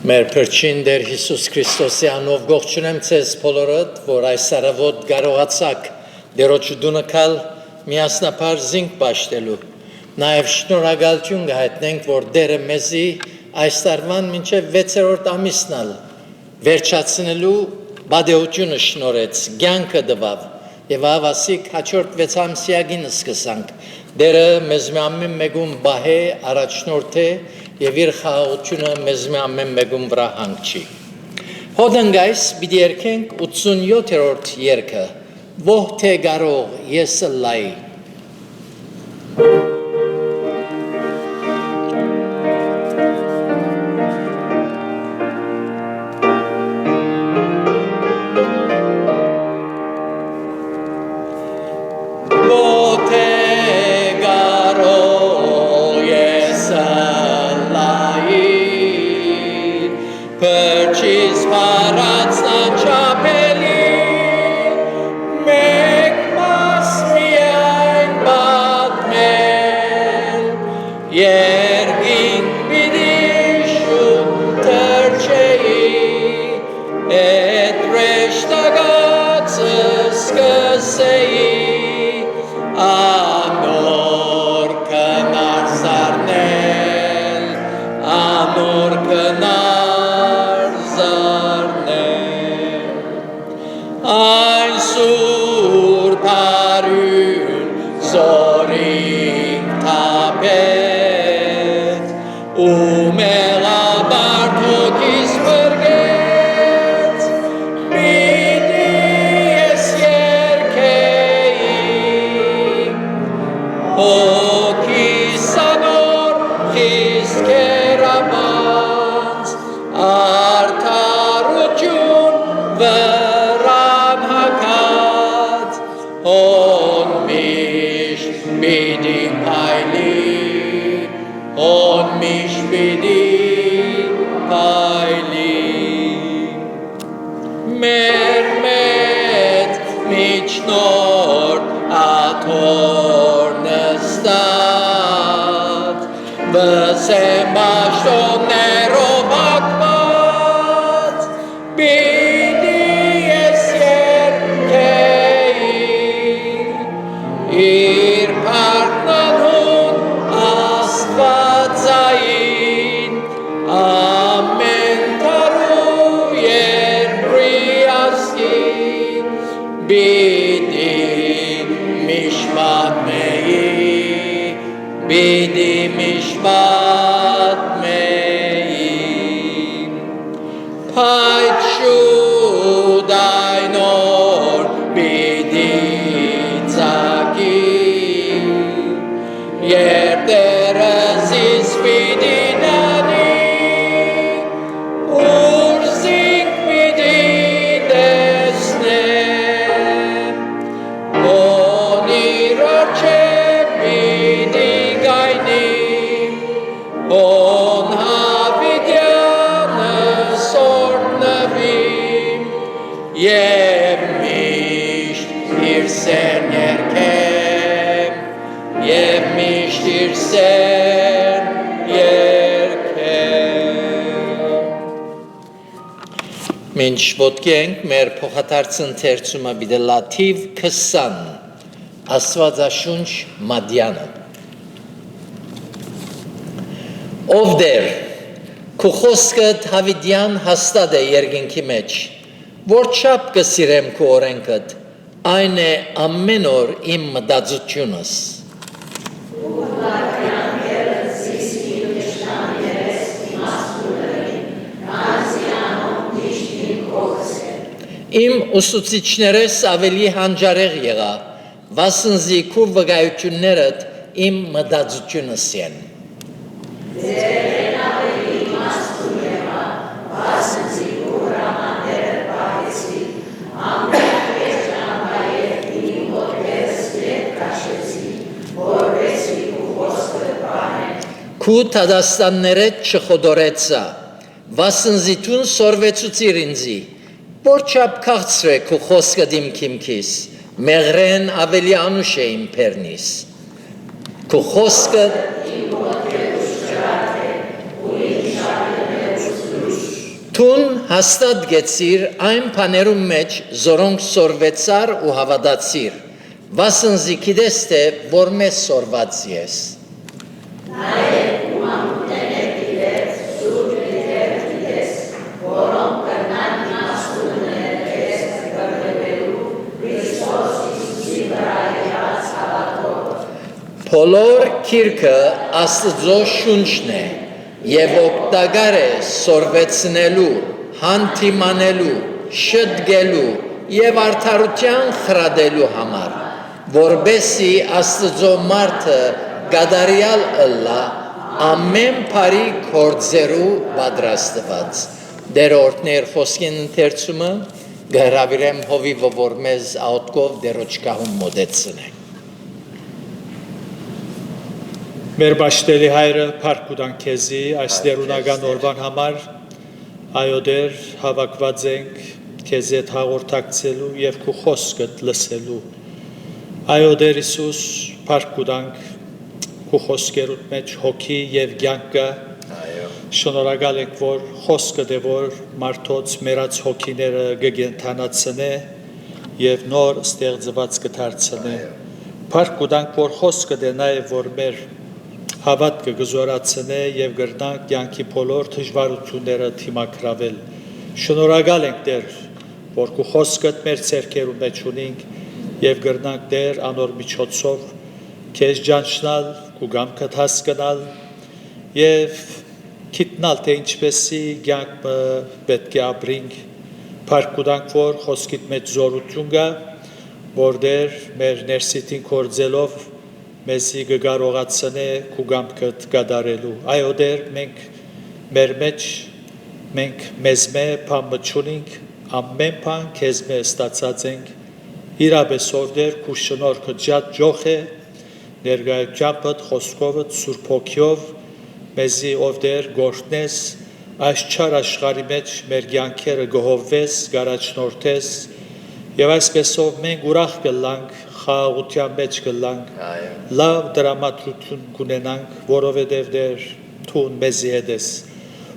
Մեր Փրկին Տեր Հիսուս Քրիստոսի անով ողջունեմ ձեզ բոլորդ, որ այս առավոտ կարողացաք Տերոջը դունակալ միասնապար զինք պաշտելու։ Նաև շնորհակալություն կհայտնենք, որ Տերը մեզի այս տարվան մինչև 6-րդ ամիսն վերջացնելու բադեությունը շնորհեց, կյանքը տվավ եւ ավասիկ հաջորդ 6 ամսյակին սկսանք։ Տերը մեզ ամեն մեկում բահե առաջնորդ է եւ իր խաղաղությունը մեզ ամեն մեկում վրա հանգչի։ Հոդանգայս պիտի երգենք 87-րդ երգը Ո՞հ թե կարող ես լայի։ Մինչ ոտքենք մեր փոխադարձ ընթերցումը պիտի լաթիվ 20 Աստվածաշունչ Մատյանը Ով Տեր քո խոսքը Դավիթյան հաստատ է երկինքի մեջ որչափ կսիրեմ քո օրենքդ այն է ամեն օր իմ մտածությունս Իմ ուսուցիչներս ավելի հանջարեղ եղա, վասնզի քո վկայություններդ իմ մտածությունս են։ Ձեր ավելի իմաստուն եղա, վասնզի քո հրամանները պահեցի, ամենապես ճամփայել իմ ոտքերս ետ քաշեցի, որպեսզի քո խոսքը պահեմ։ Քո դատաստաններդ չխոդորեցա, վասնզի դու սորվեցուցիր ինձի։ Որչափ քաղցր է քո խոսքը իմ քիմքիս, մեղրեն ավելի անուշ է իմ բեռնիս։ Քո խոսքը իմ ոտքերուս ջրած է, ու իմ շարքներուս լույս։ Տուն հաստատ գեցիր այն բաներում մեջ, զորոնք սորվեցար ու հավատացիր, վասնզի գիտես թե որ մեզ սորված ես։ Բոլոր քիրքը Աստծո շունչն է եւ օգտակար է սորվեցնելու, հանդիմանելու, շտկելու եւ արդարության խրադելու համար, որբեսի Աստծո մարդը գադարյալ ըլլա ամեն բարի գործերու պատրաստված։ Դերորդներ խոսքին ընթերցումը գհրավիրեմ հովիվը, որ մեզ աուտկով դերոջկահում մոդեցնենք։ Մեր բաշտելի հայրը փառք ուտանք քեզի այս դերունական օրվան համար այո դեր հավաքված ենք քեզ հետ հաղորդակցելու եւ քո խոսքդ լսելու այո դեր Հիսուս փառք ուտանք քո խոսքերուդ մեջ հոգի եւ կյանք կա շնորհակալ ենք որ խոսքը դե որ մարդոց մերած հոգիները կգենթանացնե եւ նոր ստեղծված կդարձնե փառք ուտանք որ խոսքը դե նաեւ որ մեր հավատքը գզորացնե եւ գրնանք կյանքի բոլոր դժվարությունները թիմակրավել շնորհակալ ենք Տեր որ քո խոսքդ մեր ցերկերու մեջ ունենք եւ գրնանք Տեր անոր միջոցով քեզ ճանչնալ քո գամքդ հասկանալ եւ գիտնալ թե ինչպեսի կյանքը պետք է ապրենք փառք ուտանք որ խոսքիդ մեջ զորություն կա որ Տեր մեր ներսիտին կործելով մեզի կգարողացնե քո գամքդ կատարելու այո դեր մենք մեր մեջ մենք մեզ բան մչունենք ամեն բան քեզ մեզ ստացած ենք իրապես ով դեր քո շնորհքը ջատ ջոխ է ներգայությամբ խոսքովդ սուրբ հոգիով մեզի ով դեր գործնես այս չար աշխարհի մեջ մեր կյանքերը գողովես գարաչնորթես եւ այսպեսով մենք ուրախ կլանք խաղաղության մեջ կլանք լավ դրամատրություն կունենանք որովհետև դեր թուն մեզի հետ ես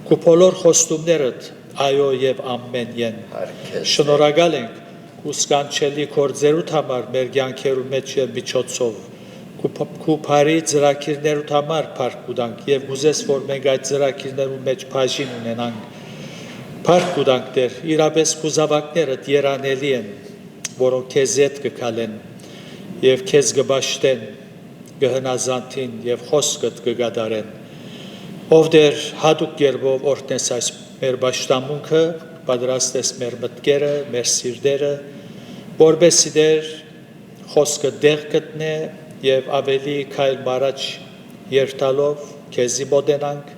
քո բոլոր խոստումներդ այո եւ ամեն են շնորհակալ ենք քո սկանչելի կորձերուդ համար մեր կյանքերու մեջ եւ միջոցով քո բարի ծրագիրներուդ համար փառք ուտանք եւ գուզես որ մենք այդ ծրագիրներու մեջ բաժին ունենանք փառք ուտանք Տեր իրապես քո զավակներդ երանելի են որոնք քեզ հետ կգալեն եւ քեզ կբաշտեն գհնազանդին եւ խոսքդ կգադարեն ով դեր հadouk երբով օրտնես այս մեր բաշտամունքը պատրաստես մեր մտքերը մեր սիրտերը որբեսի դեր խոսքը դեղ գտնե եւ ավելի քայլ մարաջ երթալով քեզի մոտենանք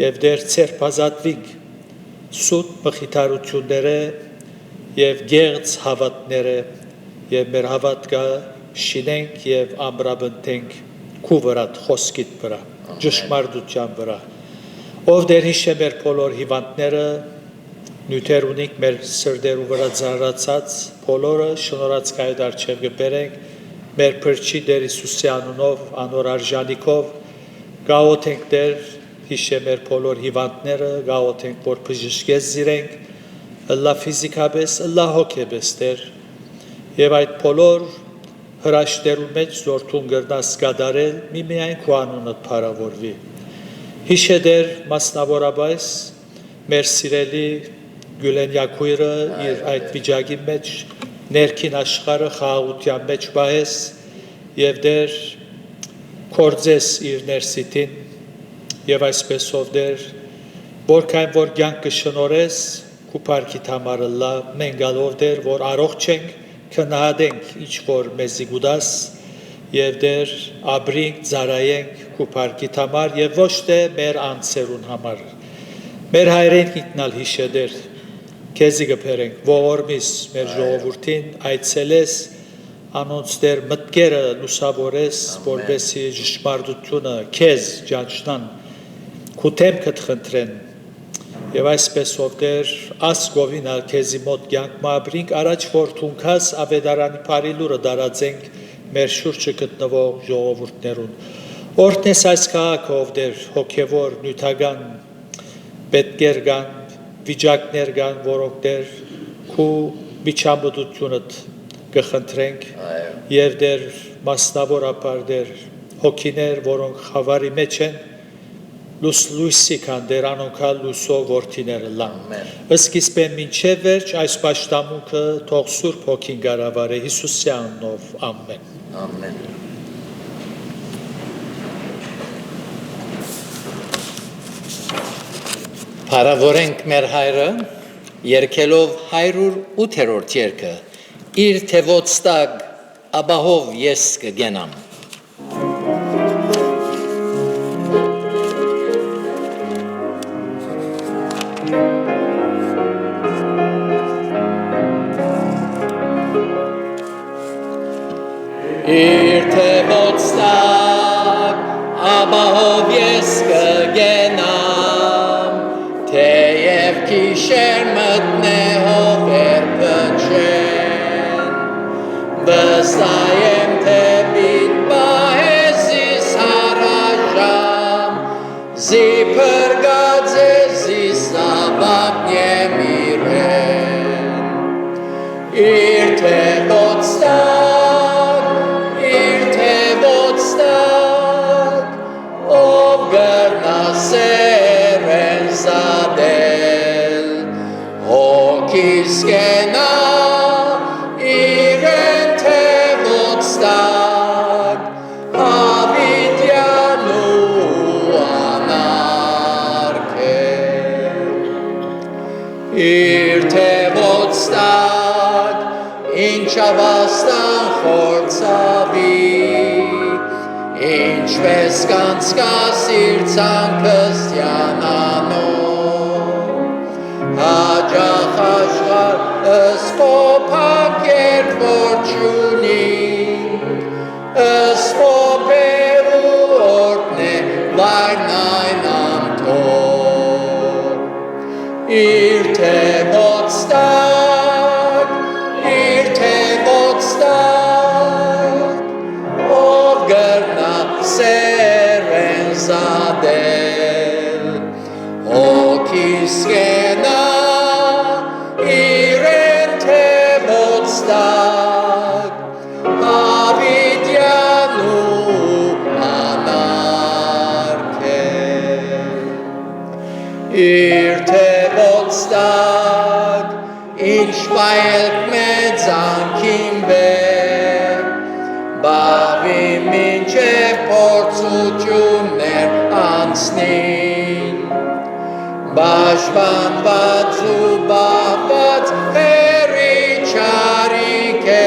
եւ դեր ցերպազատվիկ սուտ մխիթարությունները եւ գեղձ հավատները եւ մեր հավատքը շինենք եւ ամրապնդենք քո վրա խոսքիդ վրա ճշմարտության վրա ով դեր հիշե մեր բոլոր հիվանդները նյութեր ունիկ մեր սրդերու վրա ծառացած բոլորը շնորհացկայդ արչեւ կբերենք մեր փրկի Տեր Հիսուսի անունով անոր արժանիքով գաղութենք Տեր հիշե մեր բոլոր հիվանդները գաղութենք որ բժշկես զիրենք ըլլա ֆիզիկապես ըլլա հոգեպես Տեր եւ այդ բոլոր հրաշքներու մեջ զորթուն գրնաս կատարել միմիայն քո անունդ փառավորվի հիշե Տեր մասնավորապես մեր սիրելի Գյուլեն Յակույրը իր այդ վիճակի մեջ ներքին աշխարհը խաղաղության մեջ բահես եւ Տեր կորձես իր ներսիտին եւ այսպեսով Տեր որքան որ կյանքը շնորհես քո փառքիդ համար լա մենք գալով Տեր որ առողջ ենք քնահատենք ինչ որ մեզի գուդաս եւ Տեր ապրենք ծարայենք քո փառքիդ համար եւ ոչ թե մեր անձերուն համար մեր հայրեն գիտնալ հիշե Տեր քեզի գբերենք ողորմիս մեր ժողովրդին այցելես անոնց Տեր մտքերը լուսավորես որբեսի ճշմարտությունը քեզ ճանչնան քո թեմքդ խնդրեն եւ այսպեսով Տեր ասկովինալ քեզի մոտ կյանք մաբրինք առաջ որ թունքաս ավետարանի բարի լուրը դարածենք մեր շուրջը գտնվող ժողովուրդներուն օրտնես այս քաղաքով Տեր հոգեվոր նյութական պետքեր կան վիճակներ կան, որոնք դեր քու միջամտությունդ կխնդրենք եւ դեր մասնավորապես դեր հոգիներ, որոնք խավարի մեջ են լույսի կան դեր անոնքալ լույսով որդիները լան ըսկիզբե մինչև վերջ այս պաշտամունքը թող Սուրբ Հոգին գարավարե Հիսուսի անունով ամեն Ամեն Փառավորենք մեր հայրը երկելով 108-րդ երգը իր թևոց տակ աբահով ես կգենամ Իր թևոց տակ աբահով ես կգենամ Թեև գիշեր մտնե հովեր փչեն Վստահ եմ թե պիտ պահես իս հարաժամ Զիփրկած ես իս ավագնեմ իրեն Իր թևոց տակ ով գռնասեր են զադել հոգիս կենա իրեն թևոց տակ հավիտյան ու անարգել իր թևոց տակ ինչ ավաստան խորցավի Ինչպես կանցկաս իր ցանկս յանանով Հաջախ աշխար ըսպոպակ երբ որ չունի Ըսպոպեր ու օրդն է վայրն այն ամթով Իր թևոց տակ Սեր են զադել հոգիս կենա իրեն թևոց տակ հավիտյան ու անարգել իր թևոց տակ ինչ պայելք մեծ անքին Բավի մինչև փորձություններ անցնին Բաշբանված ու բաղված հերի չարիք է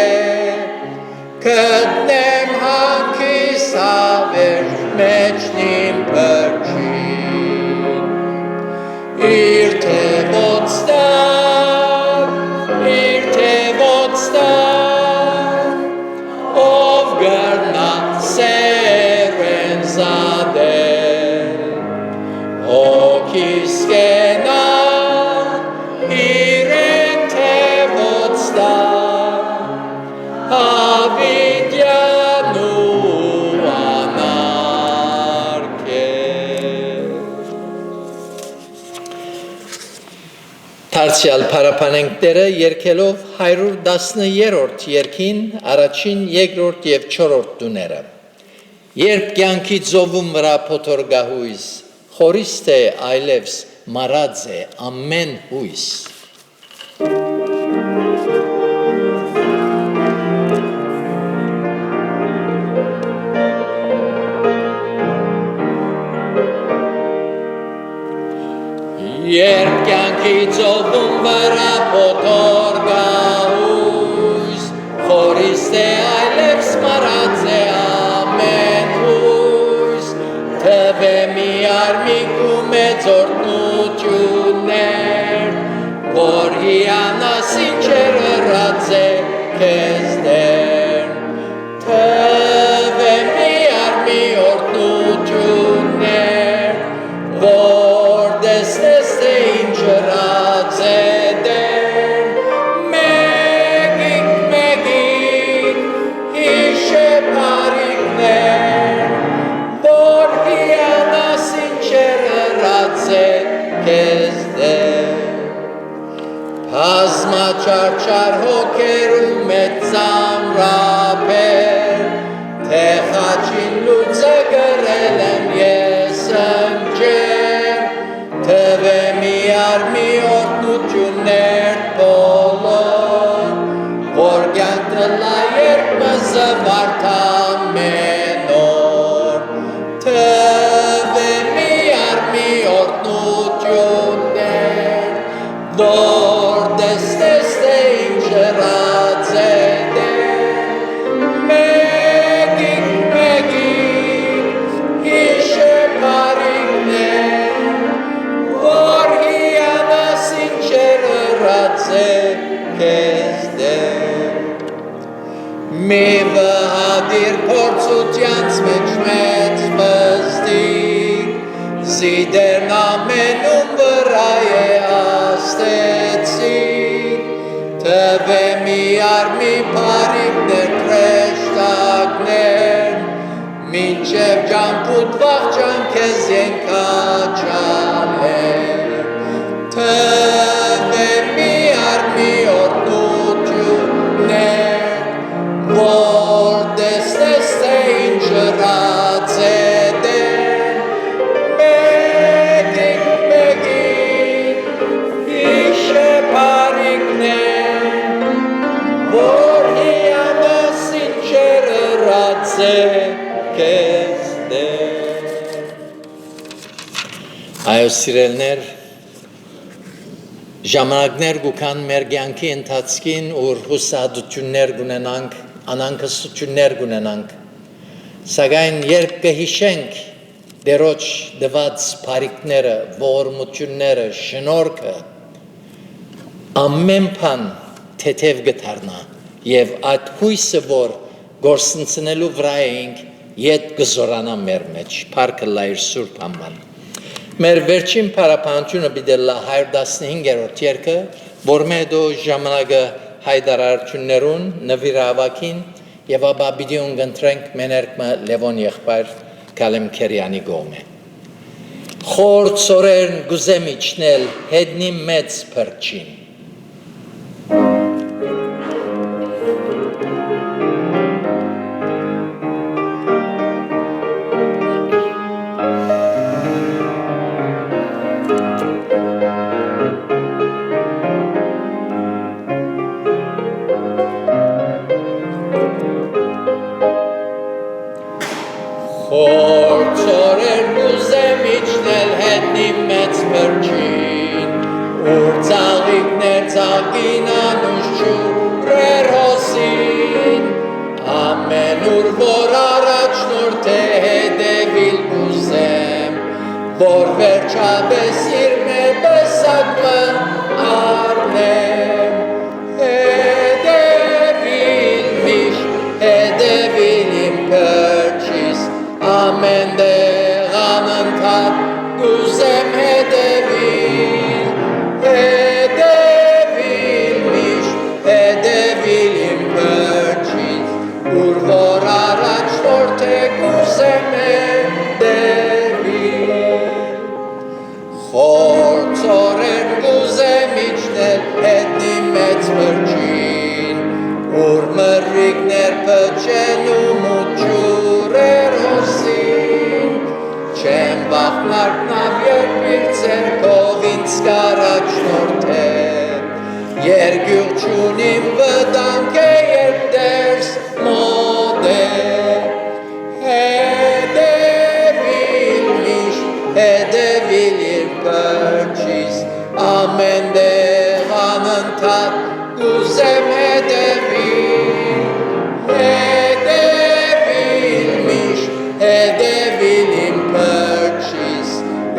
Գտնեմ հանքիս հավերժ մեջնին պրջին Իր թևոց տակ Սեր են զադել հոգիս կենա իրեն թևոց տակ հավիտյան ու անարգել Դարձյալ փառապանենքները երկելով 110-րդ երգին առաջին, երկրորդ և չորրորդ տուները Երբ կյանքի ծովում վրա փոթորգահույս, խորիստ է այլևս մարած է ամեն հույս։ Երբ կյանքի ծովում վրա փոթորգահույս, խորիստ է այլևս մարած է Թվե մի արմիկ ու մեծ օրդնություններ, որ հիանասին չեր հրած է կեզ դեր։ Թվե մի արմի օրդնություններ, որ դեսնես թե ինչ հրած է դեր։ Մեկիկ հիշե բարիքներ, Կեզ դեր հոգերու մեծ ծամրապեր, թե խաչին լուծը գրել եմ ես ընջեր, թվե միար մի օրտնություններ բոլոր, որ կյանք տլա երբ մզվարդան մենոր, թվե միար մի օրտնություններ, որ դեստես թե ինչ հրած է դեր, մեկիկ հիշե պարիքներ, որ հիանաս ինչեր հրած է կեզ դեր, մի վհադիր փորձությանց մեջ մեծ մզդիկ, զիդերն ամենում վրա է աստեցիկ, թվե միար մի պարիքներ պրեշտակներ, մինչև ճամպուտ վաղճան քեզ ենքաչալեր, թվե միար մի օրտնություններ, որ դեսնես թե ինչ հրած է դեր, մեկիկ հիշե պարիքներ, որ հիանաս ինչեր հրած է կեզ դեր։ Այո սիրելներ, ժամանակներ գուքան մեր կյանքի ընթացքին, ուր հուսահատություններ գունենանք, անհանգստություններ գունենանք, սակայն երբ կհիշենք դերոջ դված բարիքները, ողորմությունները, շնորհքը, ամեն բան թեթև գդառնա եւ այդ հույսը, որ գործընծնելու վրա էինք, ետ կզորանա մեր մեջ, փառքը լայր սուրբ անվան։ Մեր վերջին փառապանությունը բիդելլա 115-րդ երգը, որ մեդո ժամանակը հայդարարություններուն նվիրավակին եւ ապա բիդիոն գընտրենք մեներկմը Լևոն եղբայր Կալեմքերյանի գոմե։ Խոր ծորերն գուզեմ իջնել հետնի մեծ փրկին։ Խորցորեր գուզեմ իջնել հետնի մեծ փրկին, ուր ծաղիկներ ծաղկին անուշ ջուրեր հոսին, ամեն ուր որ առաջնորդ է հետևիլ գուզեմ, որ վերջապես իր մեպեսակը առնեմ, հետևիլ միշտ, հետևիլ իմ փրկիս, ամեն դեղ անընդհատ գուզեմ հետևիլ, հետևիլ միշտ, հետևիլ իմ փրկիս, ուր որ առաջնորդ է գուզեմ հետևիլ, խոր ծորեր գուզեմ իջնել հետնի մեծ փրկին, ուր մռիկներ փչեն ու մուջուրեր հոսին, չեմ վախնարկնավ երբ իր ձեռքով ինձ կառաջնորդ է, երկյուղ չունիմ վտանգ է երբ դերս մոտ է, հետևիլ միշտ, հետևիլ իր փրկիս, ամեն դեղ անընդհատ գուզեմ հետևիլ, հետևիլ միշտ, հետևիլ իմ փրկիս,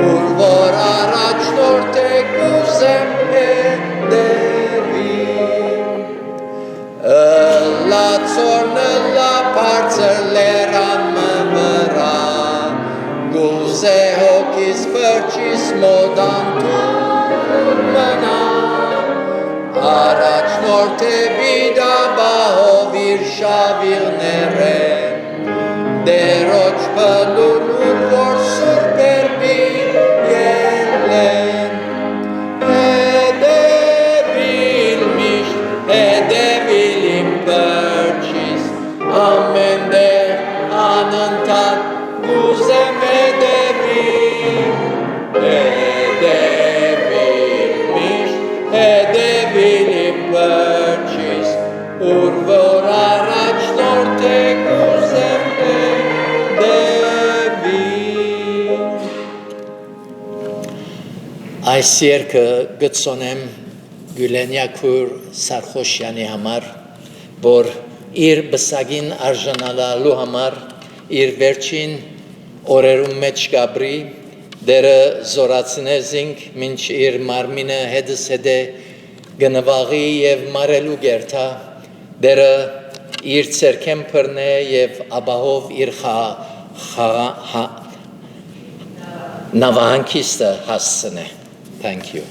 ուր որ առաջնորդ է գուզեմ հետևիլ, ըլլացորն ըլլա բարձր լեռամը վրա, գուզե հոգիս փրկիս մոտ անտուր մնա, առաջնորդ է բիդաբահով իր շավիղներեն, դերոջ բլուն ուր որ սուրբերբին ելեն, հետևիլ միշտ, հետևիլ որ առաջ նորտեք ուզեմ դեպի Այս երկը գծոնեմ Գյուլենյակուր Սարխոշյանի համար, որ իր բսագին արժանալու համար իր վերջին օրերում մեջ գաբրի դերը զորացնեզինք մինչ իր մարմինը հետս հետե գնվաղի և մարելու գերթա դերը իր ծերքեմ պրնե և աբահով իր նավահանքիստը հասցնե Thank you.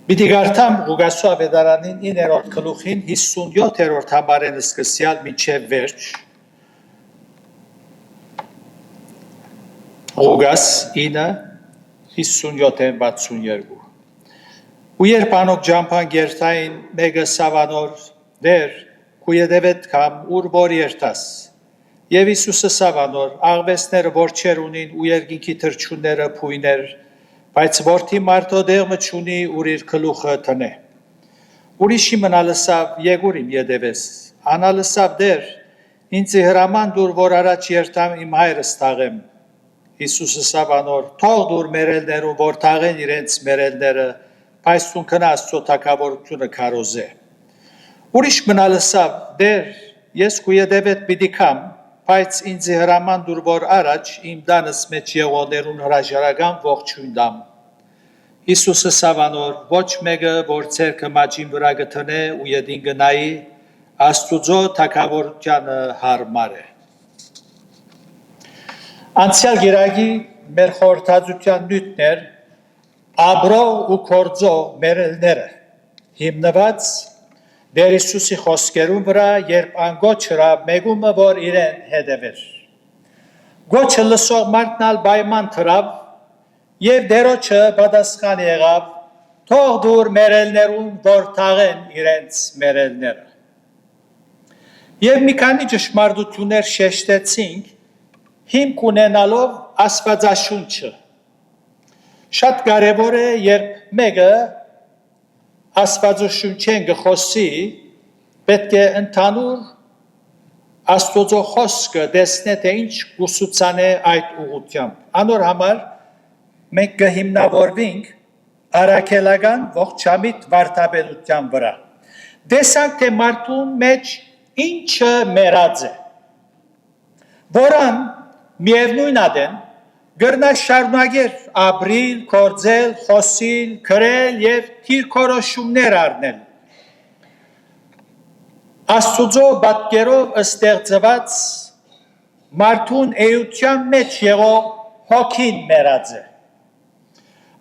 Պիտի գարտամ Ղուգասու ավետարանին 9-րդ գլուխին 57-րդ համարեն սկսյալ մինչև վերջ Ղուգաս 9:57-62 Ու երբ անոք ջամփան գերտային մեգը սավանոր դեր կույեդևետ կամ ուր որ երտաս Եվ Իսուսը սավանոր աղվեսները որ չեր ունին ու երկինքի թրջունները փույներ բայց որդի մարդո դեղմը չունի ուր իր գլուխը տնե Ուրիշի մնալսավ եկուրիմ յետևես անալսավ դեր ինձ հրաման դուր որ առաջ երտամ իմ հայրս տաղեմ Իսուսը սավանոր թող դուր մերելներու որ տաղեն իրենց մերելները բայց ցուն կնա Աստծո թագավորությունը քարոզե Ուրիշ մնալսավ դեր ես կույեդևետ պիտի կամ Բայց ինձ հրաման դուր որ առաջ իմ դանս մեջ եղողներուն հրաժարական ողջույն դամ Իսուսը սավանոր ոչ մեկը որ ցերկը մաջին վրա գտնե ու յետին գնայի Աստուծո թագավորությանը հարմար է Անցյալ գիրագի մեր խորհրդածության նյութներ Աբրո ու կորձո մերելները հիմնված Դեր Իսուսի խոսքերուն վրա, երբ անգոչ հրավ մեգումը, որ իրեն հետևեր։ Գոչը լսող մարդնալ բայման թրավ, և դերոչը պատասխան եղավ, թող դուր մերելներուն, որ թաղեն իրենց մերելները։ Եվ մի քանի ճշմարտություններ շեշտեցինք, հիմք ունենալով Աստվածաշունչը։ Շատ կարևոր է, երբ մեկը Աստվածաշունչեն գխոսի պետք է ընդհանուր Աստծո խոսքը տեսնե թե ինչ ուսուցանե այդ ուղղությամբ անոր համար մենք կհիմնավորվենք առաքելական ողջամիտ վարդապետության վրա տեսանք թե մարդուն մեջ ինչը մեռած է որան միևնույն ադեն Գրնա շարունակեր ապրիլ, կործել, խոսիլ, գրել և թիրքորոշումներ առնել։ Աստուծո պատկերով ստեղծված մարդուն էության մեջ եղող հոգին մեռած է։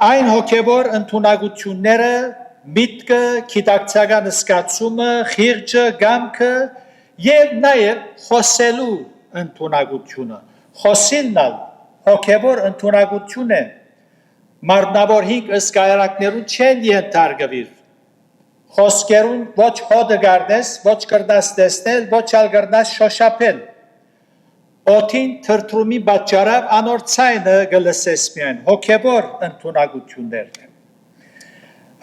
Այն հոգևոր ընդունակությունները, միտքը, գիտակցական զգացումը, խիղճը, գամքը և նաև խոսելու ընդունակությունը։ Խոսիլն հոգևոր ընդունակություն է, մարդնավոր հինգ ըսկայարակներուն չեն ենթարկվիր, խոսքերուն ոչ հոդը գարնես, ոչ կրնաս տեսնել, ոչ ալ կրնաս շոշապել, օթին թրթրումի պատճառավ անոր ցայնը գլսես միայն, հոգևոր ընդունակություններն են։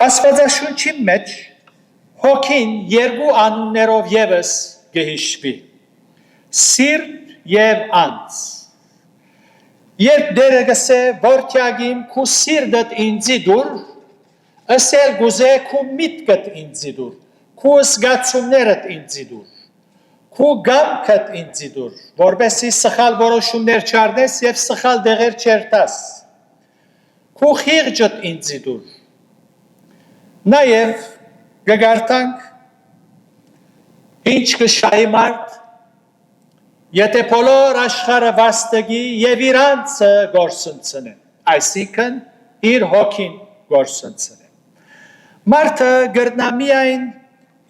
Աստվածաշունչի մեջ հոգին երկու անուններով ևս գհիշվի, սիրտ և անձ։ Երբ դերը գսե որդյագին քու սիրտդ ինձի դուր, ասել գուզե քու միտքդ ինձի դուր, քու զգացումներդ ինձի դուր, քու գամքդ ինձի դուր, որպեսզի սխալ որոշումներ չառնես և սխալ դեղեր չերտաս, քու խիղճդ ինձի դուր։ Նաև կգարտանք ինչ կշահի մարդ Եթե բոլոր աշխարհը վաստակի և իրանցը գործընծնեն, այսինքն իր հոգին գործընծնեն։ Մարդը գրնա միայն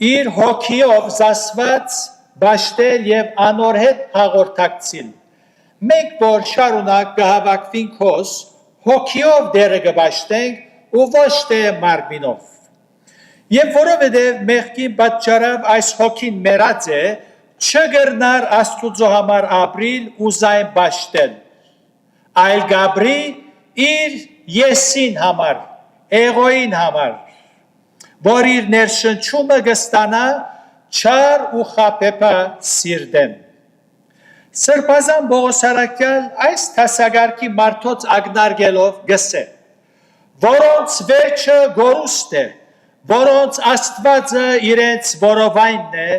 իր հոգիով զասված բաշտել և անոր հետ հաղորդակցիլ։ Մենք որ շարունակ կհավաքվենք հոս, հոգիով դերը կբաշտենք ու ոչ թե մարմինով։ Եվ որովհետև մեղքի պատճառով այս հոգին մեռած է, չգրնար Աստուծո համար ապրիլ ու զայն բաշտել, այլ գաբրի իր եսին համար, էգոյին համար, որ իր ներշնչումը կստանա չար ու խաբեբա սիրտեն։ Սրբազան Պողոս Արաքյալ այս դասագարքի մարդոց ակնարկելով գսե, որոնց վերջը գորուստ է, որոնց Աստվածը իրենց որովայնն է,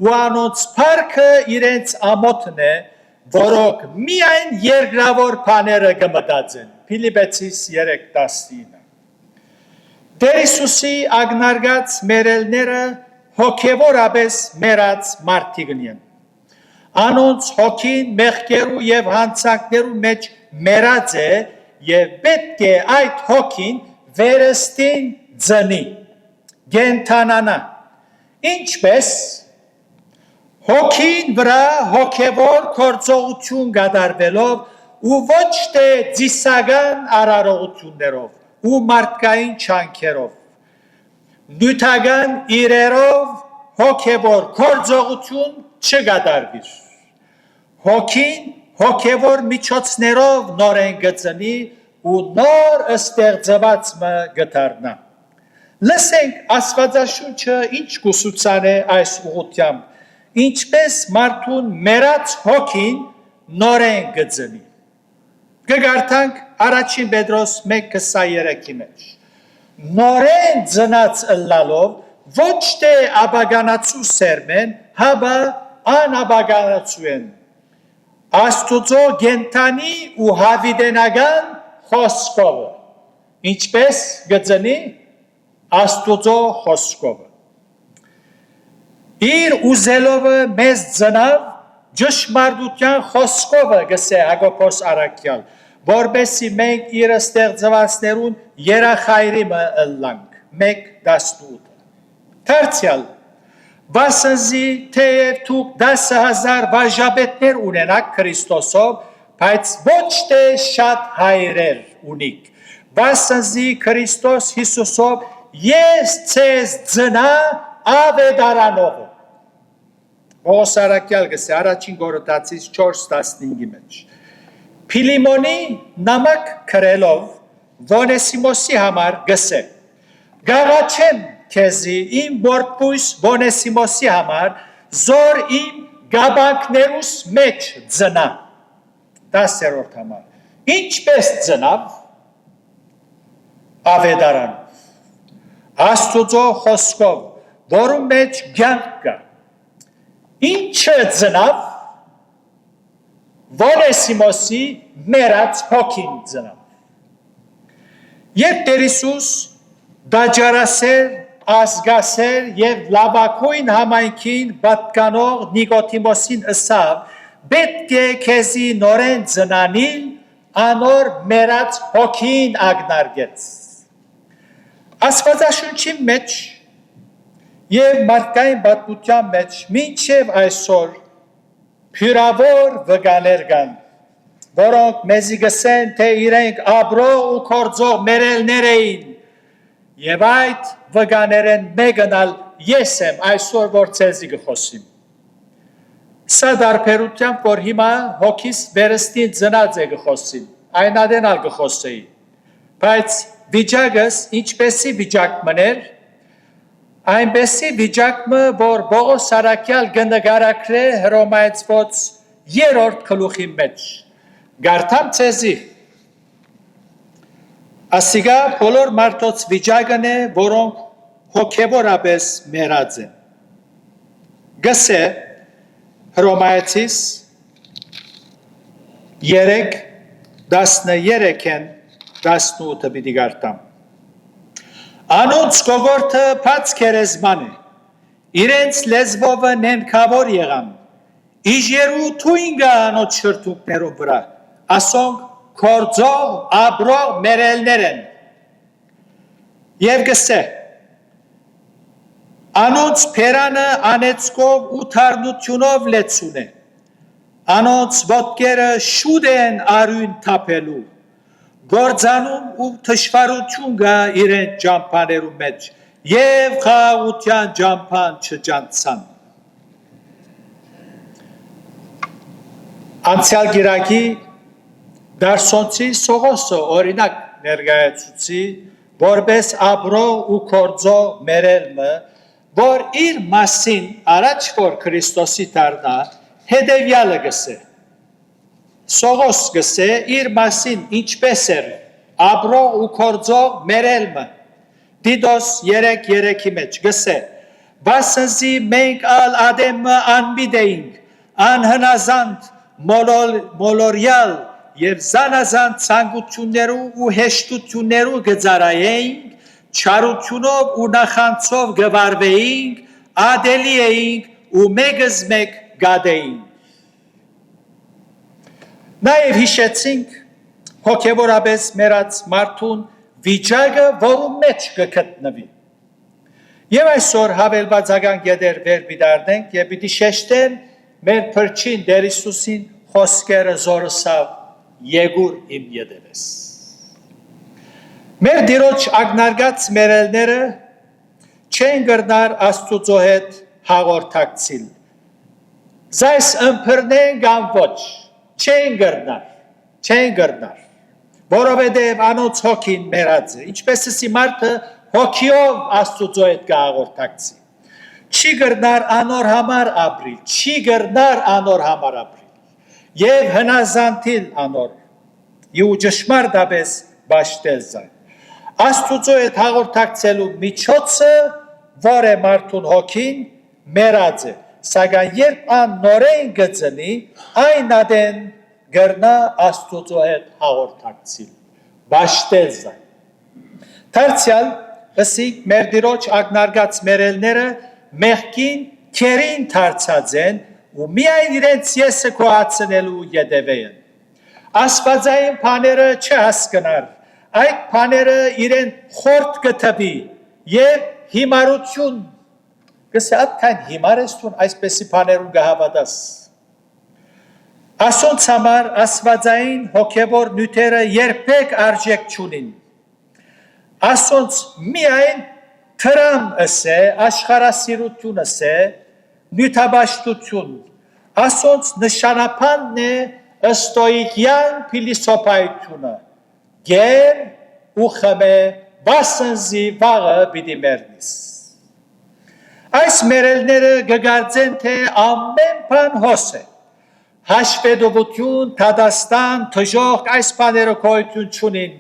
ու անոնց փառքը իրենց ամոթն է, որոնք միայն երկրավոր բաները կմտածեն։ Փիլիպպեցիս 3:19։ Տեր Հիսուսի ակնարկած մերելները հոգևորապես մեռած մարդիկ են։ Անոնց հոգին մեղքերու եւ հանցանքներու մեջ մեռած է եւ պետք է այդ հոգին վերստին ծնի, գենթանանա, ինչպես հոգին վրա հոգևոր գործողություն կատարվելով ու ոչ թե ծիսական արարողություններով ու մարդկային չանքերով, նյութական իրերով հոգևոր գործողություն չկատարվի։ Հոգին հոգևոր միջոցներով նորեն գծնի ու նոր ստեղծված գտարնա։ Լսենք Աստվածաշունչը ինչ կուսուցան է այս ուղղությամբ, ինչպես մարդուն մեռած հոգին նորեն գծնի։ Կգարտանք առաջին Պետրոս 1:23-ի մեջ։ Նորեն ծնած ըլլալով ոչ թե աբագանացու սերմեն, հաբա անաբագանացու են։ Աստուծո գենթանի ու հավիտենական խոսքովը, ինչպես գծնի Աստուծո խոսքովը։ Իր ուզելովը մեզ ծնավ ճշմարտության խոսքովը գսե Հակոբոս Արաքյալ, որպեսզի մենք իր ստեղծվածներուն երախայրիմը ըլլանք 1:18։ Դարձյալ Վասնզի թեև դուք 10,000 վարժապետներ ունենաք Քրիստոսով, բայց ոչ թե շատ հայրեր ունիք, վասնզի Քրիստոս Հիսուսով ես ցեզ ծնա ավետարանով։ Պողոս Արաքյալ գսե առաջին Կորինթացիս 4:15-ի մեջ։ Փիլիմոնի նամակ գրելով Վոնեսիմոսի համար գսե. Գաղաչեմ քեզի իմ որդուս Վոնեսիմոսի համար, զոր իմ գաբանքներուս մեջ ծնա։ 10-րդ համար։ Ինչպես ծնավ ավետարանով, Աստուծո խոսքով, որում մեջ կյանք կա։ Ինչը ծնավ Վոնեսիմոսի մեռած հոգին ծնավ։ Երբ Տեր Հիսուս դաջարասեր, ազգասեր եւ լավագույն համայնքին պատկանող Նիկոդիմոսին ըսավ, պետք է քեզի նորեն ծնանիլ, անոր մեռած հոգին ակնարկեց։ Աստվածաշունչի մեջ եւ մարդկային պատմության մեջ մինչեւ այսօր փյուրավոր վկաներ կան, որոնք մեզի գսեն, թե իրենք աբրող ու կործող մերելներ էին, եւ այդ վկաներեն մեկնալ ես եմ այսօր, որ ցեզի գխոսիմ։ Սա դարբերությամբ, որ հիմա հոգիս վերստին ծնած է գխոսիմ, այն ադենալ գխոսեի, բայց վիճակս ինչպեսի վիճակ մներ, այնպեսի վիճակը, որ Պողոս Արաքյալ կնկարագրե Հռոմայեցված 3-րդ գլուխի մեջ։ Գարտամ ցեզի։ Ասիգա բոլոր մարդոց վիճակն է, որոնք հոգևորապես մեռած են։ Գսե Հռոմայեցիս 3:13-ն 18-ը պիտի գարտամ։ Անոնց կողորթը բաց քերեզման է, իրենց լեզվովը նենքավոր եղան, իժերու թույն գա անոց շրթունքներով վրա, ասոնք կործող, աբրող մերելներ են։ Եվ գսե, անոնց փերանը անեծկով ու թարնությունով լեցուն է, անոնց ոտքերը շուտ են արյուն թափելու, գործանում ու թշվառություն գա իրեն ճամփաներու մեջ եւ խաղաղության ճամփան չճանցան։ Անցյալ գիրակի դարսոնցի Սողոսը օրինակ ներկայացուցի, որպես աբրող ու կործո մերելմը, որ իր մասին առաջ որ Քրիստոսի դառնա, հետևյալը գսե։ Սողոս գսե իր մասին ինչպես էր աբրող ու կործո մերելմը։ Դիդոս 3:3-ի մեջ գսե։ Բասնզի մենք ալ ադեմը անմիտ էինք, անհնազանդ, մոլորյալ և զանազանդ ցանկություններու ու հեշտություններու գծարայեինք, չարությունով ու նախանցով գվարվեինք, ադելի էինք ու մեկս մեկ գադեինք։ Նաև հիշեցինք հոգևորապես մեռած մարդուն վիճակը, որում մեջ կգտնվի։ Եվ այսօր հավելվածական գետեր վեր պիտարնենք և պիտի շեշտեն մեր փրկին Տեր Հիսուսին խոսքերը զորսավ եկուր իմ ետևես։ Մեր Տիրոջ ակնարկած մերելները չեն կրնար Աստուծո հետ հաղորդակցիլ։ Զայս ըմբռնեն կամ ոչ, չեն կրնար, որովհետև անոնց հոգին մեռած է, ինչպես էսի մարդը հոգիով Աստուծո հետ կհաղորդակցի։ Չի կրնար անոր համար ապրիլ, և հնազանդիլ անոր, ու ճշմարտապես բաշտել զայն։ Աստուծո հետ հաղորդակցելու միջոցը, որ է մարդուն հոգին, մեռած է, սակայն երբ ան նորեն գծնի, այն ադեն գրնա Աստուծո հետ հաղորդակցիլ, բաշտել զայն։ Դարձյալ ըսիկ մեր Տիրոջ ակնարկած մերելները մեղքին քերին դարձած են ու միայն իրենց եսը կոհացնելու ետևեն։ Աստվածային բաները չհասկնար, այդ բաները իրեն խորտ կթվի և հիմարություն, գսե ատքայն հիմար ես տուն այսպեսի բաներուն կհավատաս։ Ասոնց համար աստվածային հոգևոր նյութերը երբեք արժեք չունին։ Ասոնց միայն թրամ է, աշխարհասիրություն է, նյութաբաշխություն, ասոնց նշանապանն է ստոիկյան փիլիսոփայությունը, գեր ու խմե բասնզի վաղը պիտի մեռնիս։ Այս մերելները գգարձեն, թե ամեն բան հոս է, հաշվետվություն, դատաստան, թժող այս բաները գոյություն չունին,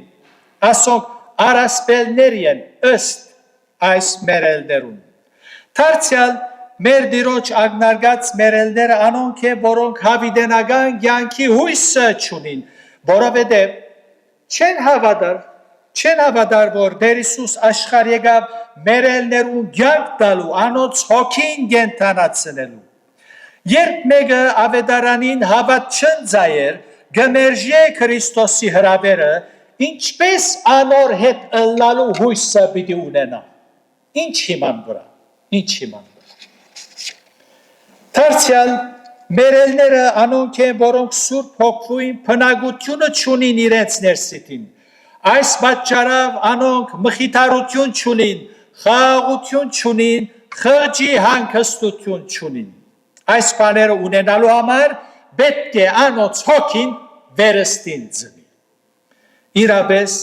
ասոնք առասպելների են ըստ այս մերելներուն։ Դարձյալ մեր Տիրոջ ակնարկած մերելները անոնք է, որոնք հավիտենական կյանքի հույսը չունին, որովհետև չեն հավատար, որ Տեր Հիսուս աշխարհ եկավ մերելներուն կյանք տալու, անոնց հոգին կենդանացնելու։ Երբ մեկը ավետարանին հավատ չընծայեր, գմերժե Քրիստոսի հրավերը, ինչպես անոր հետ ըլլալու հույսը պիտի ունենա։ Ինչ հիման վրա։ Դարձյալ մերելները անոնք են, որոնք Սուրբ Հոգուին բնակությունը չունին իրենց ներսիտին։ Այս պատճառով անոնք մխիթարություն չունին, խաղաղություն չունին, խղճի հանգստություն չունին։ Այս բաները ունենալու համար պետք է անոնց հոգին վերստին ձնի։ Իրապես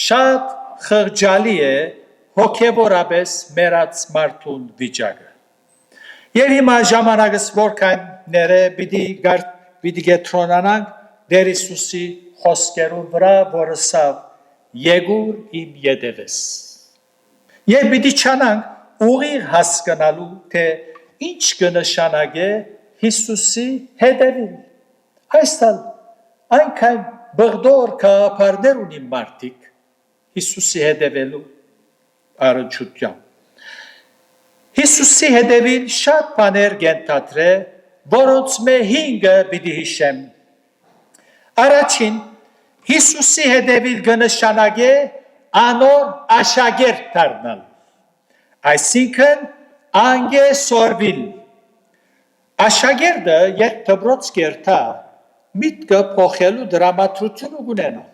շատ խղճալի է հոգևորապես մեռած մարդուն վիճակը։ Եվ հիմա ժամանակս որքանները պիտի կենտրոնանանք Տեր Հիսուսի խոսքերուն վրա, որ ասավ եկուր իմ ետևես։ Եվ պիտի չանանք ուղիղ հասկանալու, թե ինչ կնշանակե Հիսուսի հետևին։ Այստեղ այնքան բղդոր գաղափարներ ունի մարդիկ Հիսուսի հետևելու առնչությամբ։ Հիսուսի հետևին շատ բաներ կենթադրե, որոնց մե 5-ը պիտի հիշեմ։ Առաջին, Հիսուսի հետևին կնշանակե անոր աշակերտ դառնալ։ Այսինքն անգե սորվիլ։ Աշակերտը երբ դպրոց կերտա, միտքը փոխելու դրամատրություն ունենա։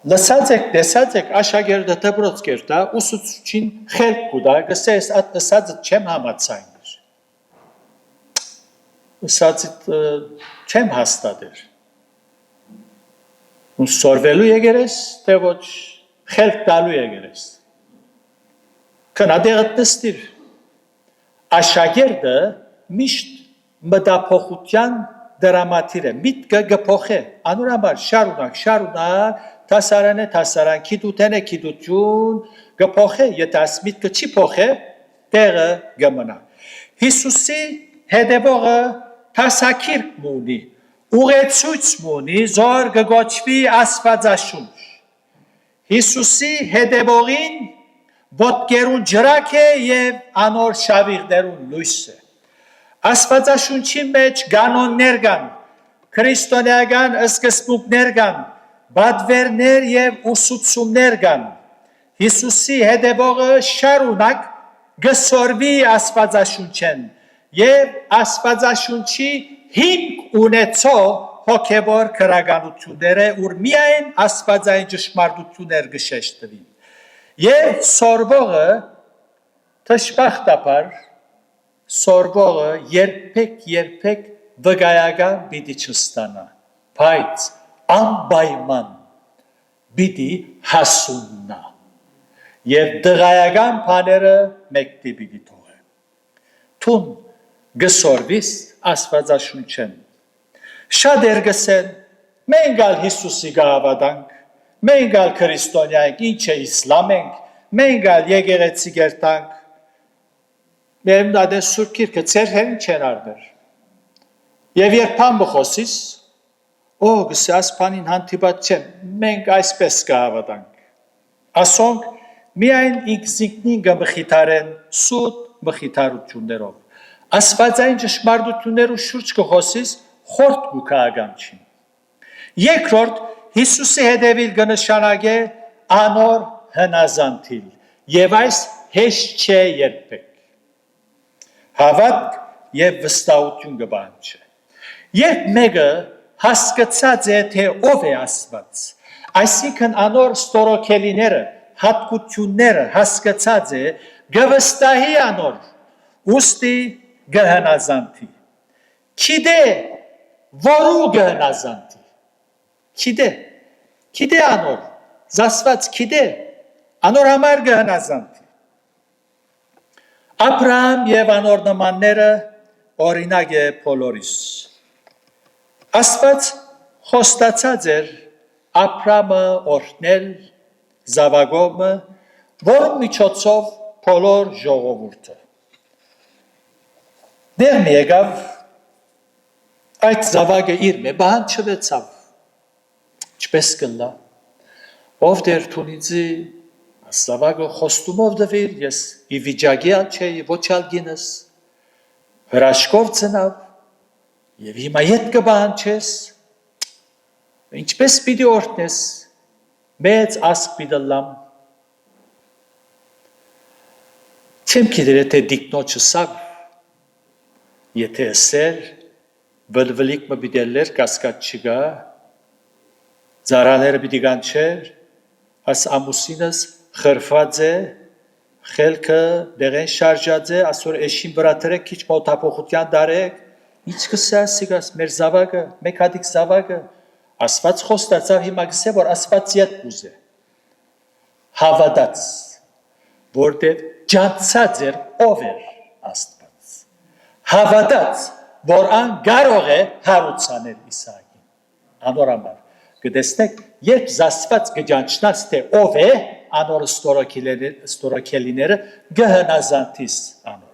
Տեսած եք աշակերտը դպրոց կերտա, ուսուցչին խելք կուտա, գսես այդ լսածը չեմ համաձայներ։ Լսածը չեմ հաստատեր։ Ու սորվելու եկերես, թե ոչ խելք տալու եկերես։ Քնադեղդ նստիր։ Աշակերտը միշտ մտափոխության դրամատիր է, միտքը գփոխե, անորաբար շարունակ, տասարան, գիտություն, գփոխե, եթե այս միտքը չի փոխե, տեղը գմնա։ Հիսուսի հետևողը տասակիրք մունի, ուղեցույց մունի, զոր գոչվի աստվածաշունչ։ Հիսուսի հետևողին ոտքերուն ջրակ է և անոր շավիղներուն լույս է։ Աստվածաշունչի մեջ կանոններ կան, քրիստոնեական սկզբունքներ կան, բադվերներ և ուսուցումներ կան։ Հիսուսի հետևողը շարունակ գսորվի աստվածաշունչեն և աստվածաշունչի հիմք ունեցող հոգևոր քրագանությունները, ուր միայն աստվածային ճշմարտություններ գշեշտվին։ Եվ սորվողը թշպախտապար սորվողը երբեք վգայական պիտի չստանա, բայց անպայման պիտի հասուննա և դղայական բաները մեկտի պիտի թողե։ Թուն գսորվիս աստվածաշունչեն։ Շատ գսեն, մենք ալ Հիսուսի գավադանք, մենք ալ քրիստոնյայք, ինչ է իսլամ ենք, մենք ալ եկեղեցի գերտանք, Մերմ դադեն սուրբ կիրքը ծեր հերին չեն արներ։ Եվ երբ պան բխոսիս, գսի ասպանին հանդիպատ չեն, մենք այսպես կհավատանք։ Ասոնք միայն ինքզինքնին գմխիթարեն սուտ մխիթարություններով։ Աստվածային ճշմարտություններու շուրջ կխոսիս խորտ գուքահական չին։ Երկրորդ Հիսուսի հետևիլ կնշանակե անոր հնազանդիլ և այս հեշտ չէ երբեք։ Հավատք և վստահություն կբանչե։ Երբ մեկը հասկացած է, թե ով է Աստված, այսինքն անոր ստորոքելիները, հատկությունները հասկացած է, գվստահի անոր, ուստի գհնազանդի։ Գիտե, որու գհնազանդի։ Գիտե անոր, զասված գիտե, անոր համար գհնազանդի։ Աբրահամ և անոր նմանները օրինակ է բոլորիս։ Աստված խոստացած էր Աբրահամը օրհնել զավակումը, որի միջոցով բոլոր ժողովուրդը։ Դեռ եկավ այդ զավակը իր մեբան չվեցավ։ Չպես կլա։ Ով դեր թունիցի Աստավագը խոստումով դվիր, ես ի վիճակի չէի, ոչ ալ գինս, հրաշքով ծնավ, և հիմա ետ կբանչես, ինչպես պիտի օրհնես, մեծ ասկ պիտի լամ։ Չեմ գիտեր, եթե դիկնոջը սավ, եթե էսեր, վլվլիկ մը պիտի լեր, կասկած չգա, ձարաները պիտի կանչեր, աս ամուսինս խրված է, խելքը դեղեն շարժած է, ասոր էշին վրա տրեք, քիչ մոտափոխության դարեք, ինչ կսե ասիկաս, մեր զավակը, մեկ հատիկ զավակը, ասված խոստացավ հիմա գսե, որ ասված ետ ուզե, հավատաց, որտև ջանցած էր ով էր աստված, հավատաց, որ ան կարող է հարուցանել Իսահակին, անորամար, կտեսնեք, երբ զասված կջանչնաց, թե ով է, անոր ստորոքելիները գհնազանդիս անոր։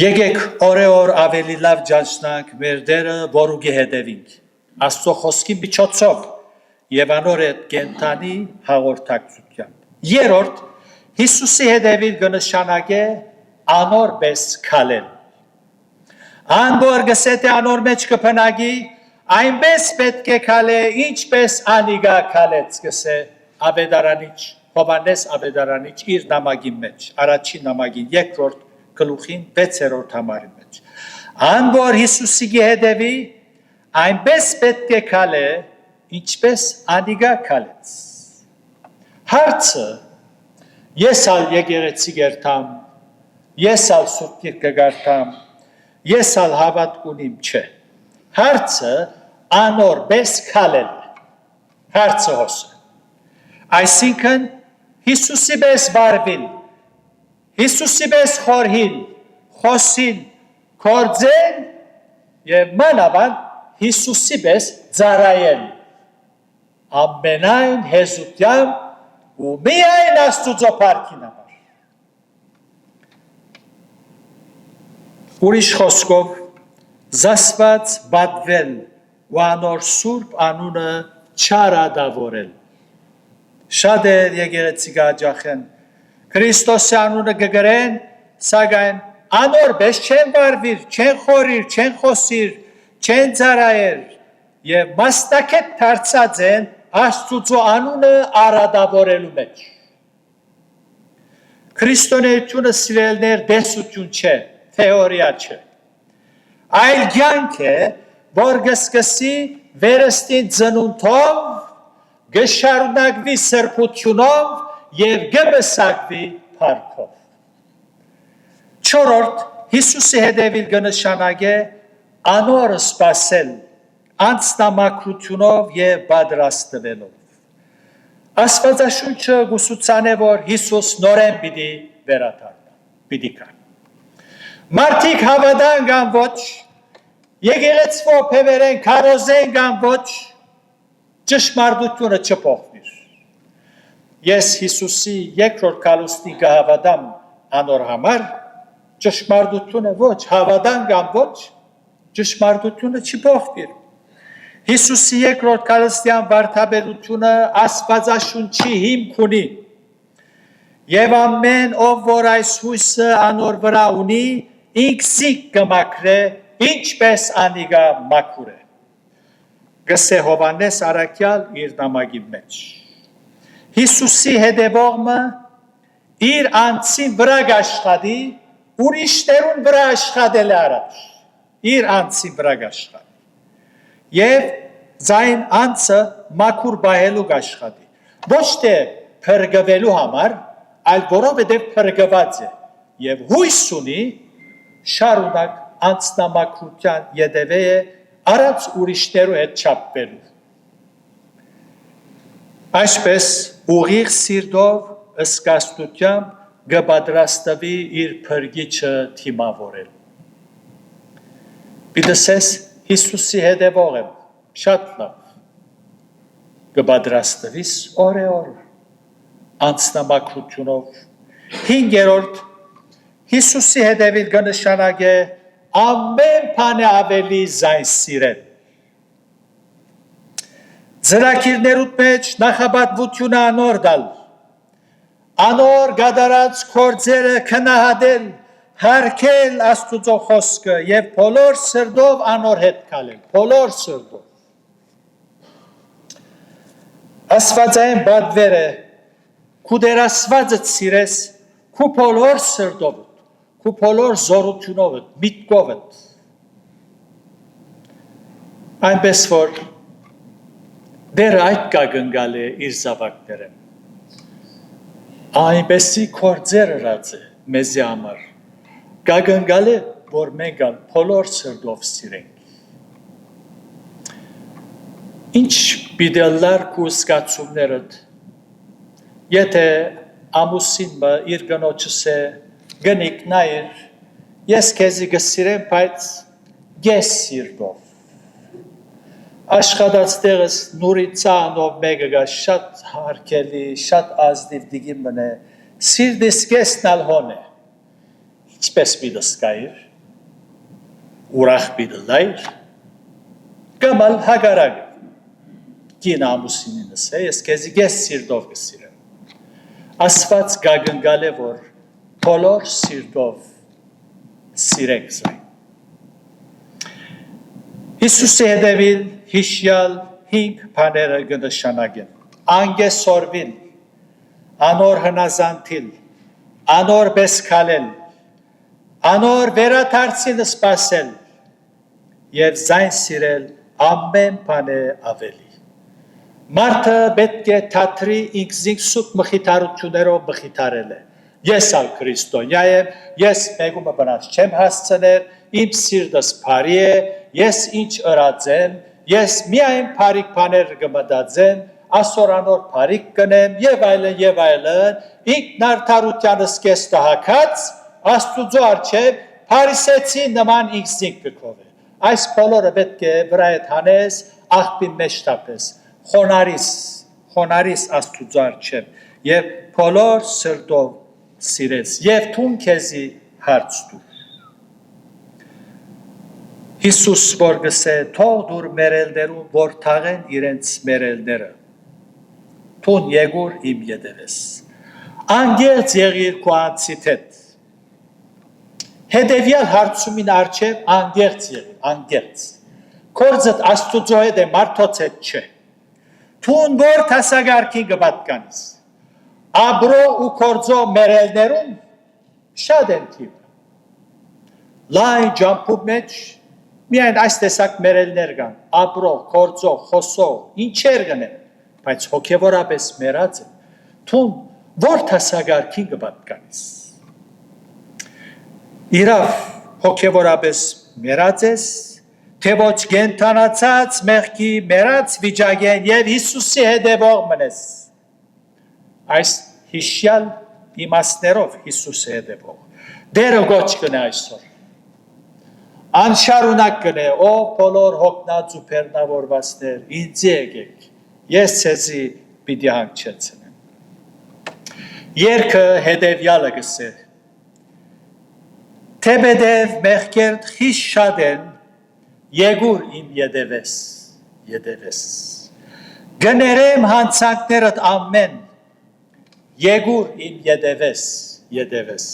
Եկեք օրեոր ավելի լավ ջանչնանք մեր դերը որուգի հետևինք, Աստծո խոսքի միջոցով և անոր հետ կենթանի հաղորդակցությամբ։ Երորդ, Հիսուսի հետևիլ կնշանակե անոր պես քալել։ Անոր գսե թե անոր մեջ կփնագի, այնպես պետք է քալե, ինչպես անիգա քալեց գսե Աբեդարանիչ, Հովհաննես Աբեդարանիչ իր նամակի մեջ, առաջին նամակին, երկրորդ գլուխին 6-րդ համարի մեջ։ Անոր Հիսուսի հետևի, այնպես պետք է քալե, ինչպես անիգա քալեց։ Հարցը, ես ալ եկեղեցի գերտամ, ես ալ սուրբ գիրքը գարտամ, ես ալ հավատք ունիմ չէ։ Հարցը անոր պես քալել, հարցը հոսը։ Այսինքն Հիսուսի պես վարվել, Հիսուսի պես խորհել, խոսել, գործել եւ մանավանդ Հիսուսի պես ծառայել։ Ամենայն հեզությամբ ու միայն Աստծո փառքին համար։ Ուրիշ խոսքով զասված բադվել ու անոր սուրբ անունը չարադավորել։ Շատ էր եկեղեցի գաջախեն Քրիստոսի անունը գգրեն, սակայն անոր պես չեն վարվիր, չեն խորիր, չեն խոսիր, չեն ծառայեր եւ մասնակետ դարձած են Աստծո անունը արադավորելու մեջ։ Քրիստոնեությունը սիրելներ դեսություն չէ, թեորիա չէ։ Այլ կյանք է, որ գսկսի վերստին ծնունդով, գշարունակվի սրբությունով եւ գմսակվի փառքով։ Չորրորդ Հիսուսի հետևել կնշանակե անոր սպասել, անձնամաքրությունով եւ պատրաստվելով։ Աստվածաշունչը գուսուցան է, որ Հիսուս նորեն պիտի վերադառնա, պիտի գա։ Մարդիկ հավատան կամ ոչ, եկեղեցվո փևերեն քարոզեն կամ ոչ, ճշմարտությունը չփոխվիր։ Ես Հիսուսի երկրորդ կալուստի կհավատամ անոր համար, ճշմարտությունը ոչ, հավատան կամ ոչ, ճշմարտությունը չփոխվիր։ Հիսուսի երկրորդ կալստյան վարդապետությունը Աստվածաշունչի հիմք ունի։ Եվ ամեն ով որ այս հույսը անոր վրա ունի, ինքսիկ կմաքրե, ինչպես անիգա մաքուր է։ Գսե Հովհաննես Առաքյալ իր նամակի մեջ։ Հիսուսի հետևողը իր անձին վրա աշխատի, ուրիշներուն վրա աշխատել առաջ։ Իր անձին վրա աշխատի։ Եվ ձայն անձը մաքուր բայելու աշխատի։ Ոչ թե փրկվելու համար, այլ որովհետև փրկված է եւ հույս ունի շարունակ անձնամաքրության յետևե է առանց ուրիշներու հետ չափվելու։ Այսպես ուղիղ սիրտով ըսկաստությամբ կպատրաստվի իր փրկիչը թիմավորել։ Պիտեսես Հիսուսի հետևող եմ, շատ լավ, կպատրաստվիս օր անձնամաքրությունով։ Հինգերորդ Հիսուսի հետևել կնշանակե ամեն բանը ավելի զայն սիրել։ Ծրագիրներուդ մեջ նախապատվությունը անոր դալ, անոր գադարած գործերը քնահատել, հարգել Աստուծո խոսքը եւ բոլոր սրտով անոր հետ գալել, բոլոր սրտով։ Աստվածային բադվերը քու դերասվածը սիրես, քու բոլոր սրտով, քու բոլոր զորությունով, միտքով։ Այնպես որ դեր այդ կագնգալ է իր զավակները։ Այնպեսի գործեր ըրած է մեզի համար։ Կագնգալ է, որ մենք բոլոր սրտով սիրենք։ Ինչ պիտելլար քու զգացումներդ, եթե ամուսինը իր կնոջս է գնիկ նայր, ես քեզի կսիրեմ, բայց ես սիրտով։ Աշխատած տեղս նուրի ծանով մեկը գա շատ հարկելի, շատ ազնիվ դիգի մնե, սիրտիս կեսնալ հոն է։ Ինչպես պիտես կայր, ուրախ պիտելայր, կամալ հագարագ, կին ամուսինինս է, ես քեզի ես սիրտով կսիրեմ։ Աստված կագնգալ է, որ բոլոր սիրտով սիրեք զայն։ Հիսուսի հետևիլ հիշյալ 5 բաները կնշանակեն։ Անգեսորվիլ, անոր հնազանդիլ, անոր պես քալել, անոր վերադարձին սպասել եւ զայն սիրել ամեն բանը ավելի։ Մարդը պետք է թատրի ինքզին սուտ մխիթարություններով մխիթարել է։ Ես ալ քրիստոնյա եմ, ես մեկումը բնած չեմ հասցներ, իմ սիրտս բարի է, ես ինչ ըրած եմ, ես միայն բարիք բաներ կմտածեմ, ասորանոր բարիք կնեմ եւ այլն, ինքնարդարությանս կես տահակած Աստուծո արչեւ Փարիսեցի նման ինքսինք կկովե։ Այս բոլորը պետք է վրայդ հանես աղբի մեջ տապես, խոնարիս Աստուծո արչեւ եւ բոլոր սրտով սիրես եւ թուն քեզի հարց տուր։ Հիսուս որ գսե թող դուր մերելներու որ թաղեն իրենց մերելները թուն եկուր իմ յետևես անգերց եղիր քո անցիդ հետ հետևյալ հարցումին արչև անգերց եղիր անգերց կորձդ Աստուծո հետ է մարդոց հետ չէ թուն որ տասագարքին կպատկանես աբրո ու կորձո մերելներուն շատ են թիվ լայն ջամփու մեջ միայն այս տեսակ մերելներ կան, աբրո, կորձո, խոսո, ինչեր գնեն, բայց հոգևորապես մերած են, թուն որ տասագարքին կպատկանես։ Իրավ հոգևորապես մերած ես, թե ոչ գենթանացած մեղքի մերած վիճակեն և Հիսուսի հետևող մնես։ Այս հիշյալ իմաստներով Հիսուսի հետևող։ Դերը գոչ կնե այսօր։ Անշարունակ կնե, ով բոլոր հոգնած ու բեռնավորվածներ, ինձ եկեք, ես ցեզի պիտի հանգչեցնեմ։ Երգը հետևյալը գսե, թե բեդև մեղքերդ խիշ շատ են, եկուր իմ ետևես։ Գներեմ հանցանքներդ ամեն, եկուր իմ ետևես։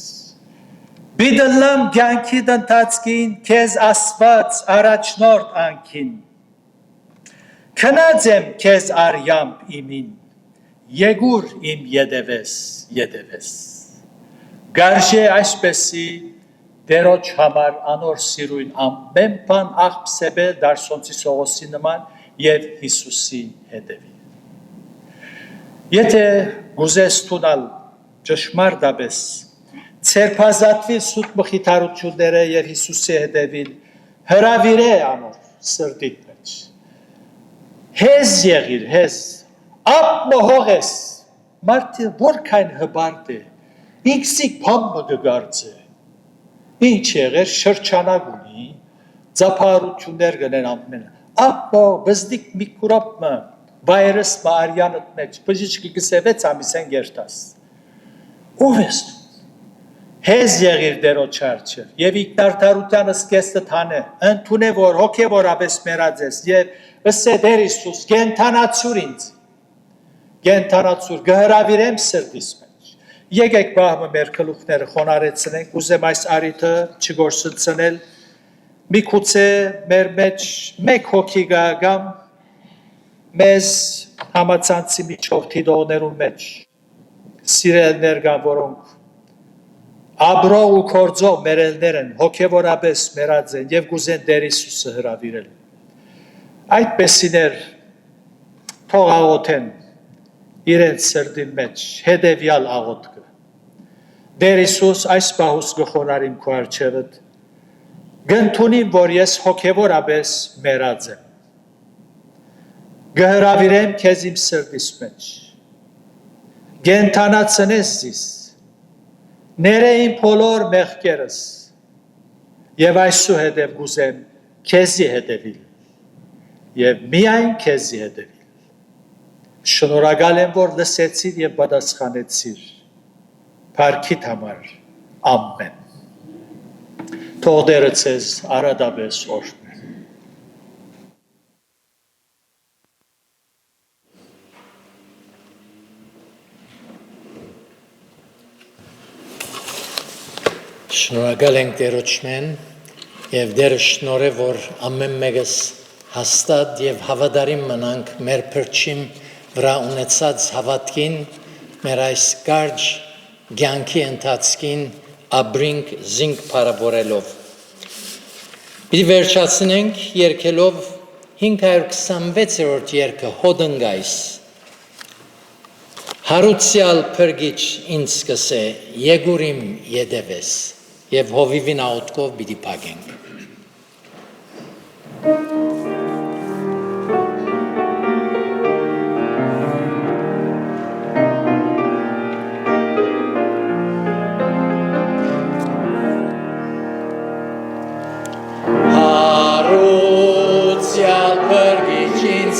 Բիդլամ կյանքի դընթացքին քեզ ասված առաջնորդ անքին քնած եմ քեզ արյամբ իմին եկուր իմ ետևես գարժե այսպեսի դերոջ համար անոր սիրույն ամեն բան աղբսեբել դարսոնցի Սողոսի նման եւ Հիսուսի հետևի եթե գուզես տունալ ճշմարտապես Ցերփազատվի սուտ մխիթարությունները եւ Հիսուսի հետևին հրավիրե անոր սրտիդ մեջ հեզ եղիր հեզ ապ մողես մարդը որքան հբարտ է ինքսիկ փամը գգարձե ինչ եղեր շրջանակ ունի ծափարություններ գնեն ամեն ապ բզդիկ միկրոպը վայրս մարյանդ մեջ բժիշկի գսեվեց ամիսեն գերտաս ով ես Հեզ եղիր դերոջ արջև, և ինքնարդարությանս կեստը թանե, ընդունե որ հոգևորապես մերած ես, և ըսե դեր Իսուս, գենթանացուր ինձ, գենթանացուր, գհրավիրեմ սրտիս մեջ, եկեք բահմը մեր կլուխները խոնարեցնենք, ուզեմ այս արիթը չգործնցնել, մի կուցե մեր մեջ մեկ հոգի գաղամ, մեզ համացանցի միջով թիդողներուն մեջ, սիրելներ կան, որոնք Աբրո ու կորձո մերելներ են, հոգևորապես մերած են և գուզեն դեր Իսուսը հրավիրել։ Այդպեսիներ թող աղոթեն իրենց սրտի մեջ, հետևյալ աղոթքը։ Դեր Իսուս այս պահուս գխոնարիմ քո առջևդ, գնդունիմ, որ ես հոգևորապես մերած եմ։ Գհրավիրեմ քեզ իմ սրտիս մեջ։ Գենթանացնես զիս Ներեին բոլոր մեղքերս և այսուհետև գուզեմ քեզի հետևիլ և միայն քեզի հետևիլ։ Շնորհակալ եմ, որ լսեցիր և պատասխանեցիր։ Փառքիդ համար ամեն։ Թող Տերը ձեզ արադապես օրհնի։ Շնորհակալ ենք Տերոջմեն եւ Տերը շնորհե որ ամեն մեկս հաստատ եւ հավատարիմ մնանք մեր փրկիչ վրա ունեցած հավատքին մեր այս կարճ կյանքի ընթացքին աբրինք զինք փառավորելով Պիտի վերջացնենք երգելով 526-րդ երգը հոդնգայս Հարուցյալ փրկիչ ինձ կսե եկուր իմ ետևես Եվ հովիվին աղոթքով պիտի փակենք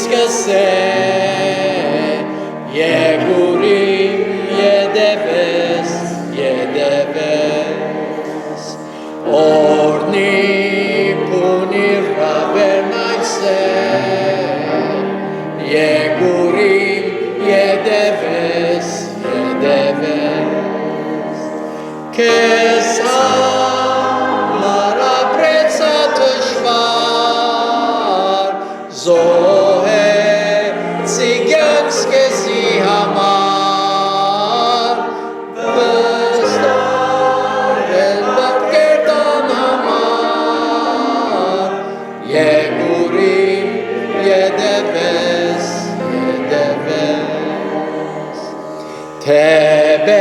սկսե Եգուրիմ յետևես Օրնի պունի ռաբերն այսե Եգուրիմ յետևես Քեզ համար ապրեցա դժվար Զոհեցի կյանքս քեզի համար վստահել բարկերտան համար Եգուրիմ յետևես Թեբե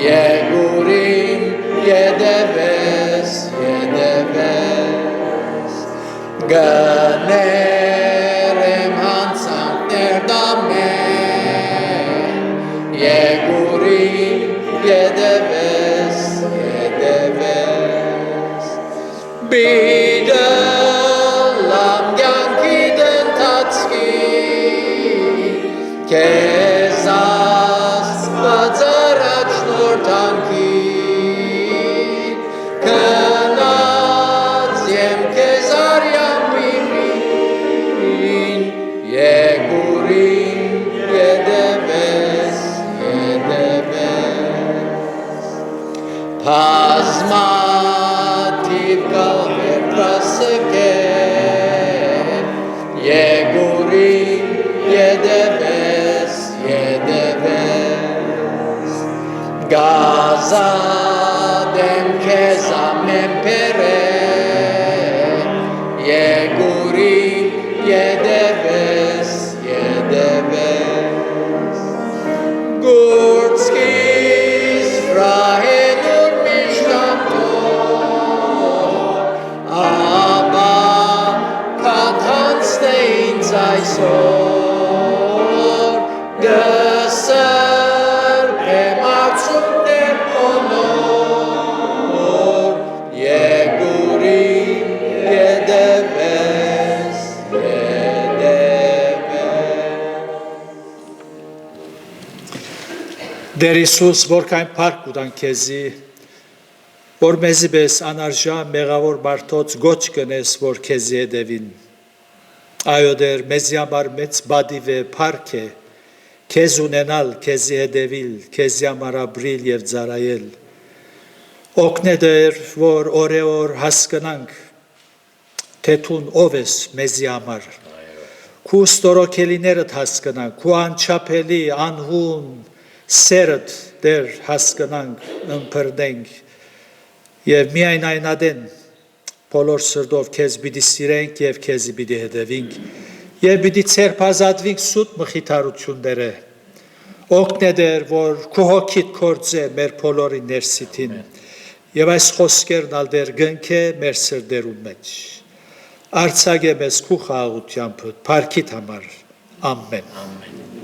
Եգուրիմ յետևես Գներեմ հանցանքներ դամեն Եգուրիմ յետևես Բիդը լամ կյանքի դընթացքի Քեզ Աստված առաջնորդանքին Քնած եմ քեզ արյամին Եգուրիմ յետևես Բազմաթիվ կալվեր պրասկեր Եգուրիմ յետևես Գազատ եմ քեզ ամեն պերե Եգուրիմ յետևես Գործքիս վրահենուր միշտամտոր Աբա կաթանցն է ինձ այսօր Գսրբեմ արցունքներ բոլոր Եգուրիմ յետևես Դեր Հիսուս, որքան փառք ուտան քեզի, որ մեզի պես անարժան մեղավոր մարդոց գոչ կնես, որ քեզի հետևին։ Այո դեր մեզի համար մեծ բադիվ է, փառք է, քեզ ունենալ, քեզի հետևիլ, քեզի համար ապրիլ եւ ծառայել։ Օգնե դեր, որ օրեօր հասկանանք, թե տուն ով ես մեզի համար։ Քու ստորոքելիներդ հասկանանք, քու անչափելի, անհուն Սերդ դեր հասկանանք, ըմբրդենք և միայն այնադեն բոլոր սրտով քեզ պիտի սիրենք և քեզի պիտի հետևենք և պիտի ցերպազատվենք սուտ մխիթարությունները օգնե դեր, որ քու հոգիդ գործե մեր բոլորի ներսիտին և այս խոսքերն ալ դեր գնքե մեր սրտերում մեջ արձակե մեզ քու խաղաղությամբ փառքիդ համար ամեն